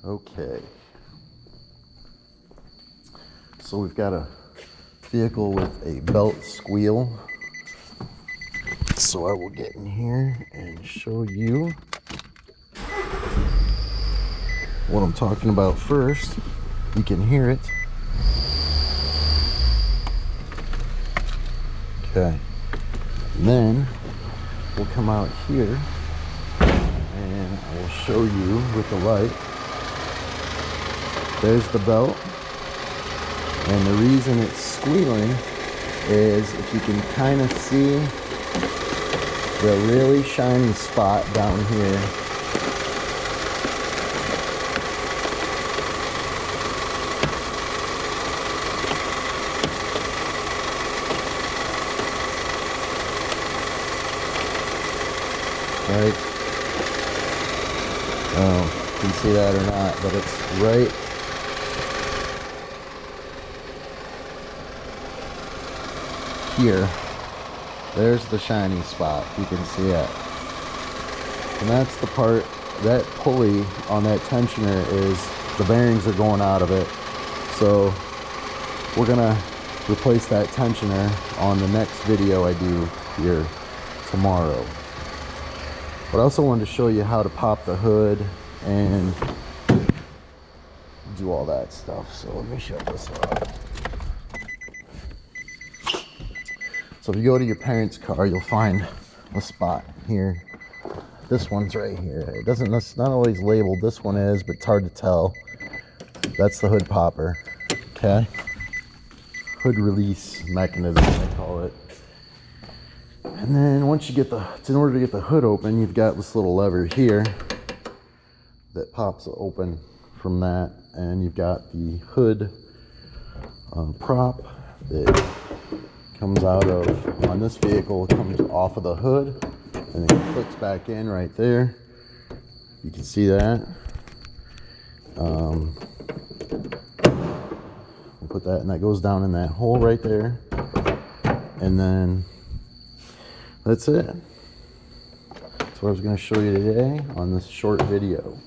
Okay, so we've got a vehicle with a belt squeal. So I will get in here and show you what I'm talking about first. You can hear it. Okay, and then we'll come out here and I will show you with the light. There's the belt, and the reason it's squealing is if you can kind of see the really shiny spot down here. Right? Oh, you can see that or not, but it's right here. There's the shiny spot, you can see it, and that's the part, that pulley on that tensioner is the bearings are going out of it. So we're gonna replace that tensioner on the next video I do here tomorrow. But I also wanted to show you how to pop the hood and do all that stuff. So let me shut this off. So if you go to your parents' car, you'll find a spot here. This one's right here. It's not always labeled. This one is, but it's hard to tell. That's the hood popper. Okay. Hood release mechanism, I call it. And then once you get in order to get the hood open, you've got this little lever here that pops open from that, and you've got the hood prop that comes out of, on this vehicle, it comes off of the hood and then clicks back in right there. You can see that. We'll put that, and that goes down in that hole right there. And then that's it. That's what I was going to show you today on this short video.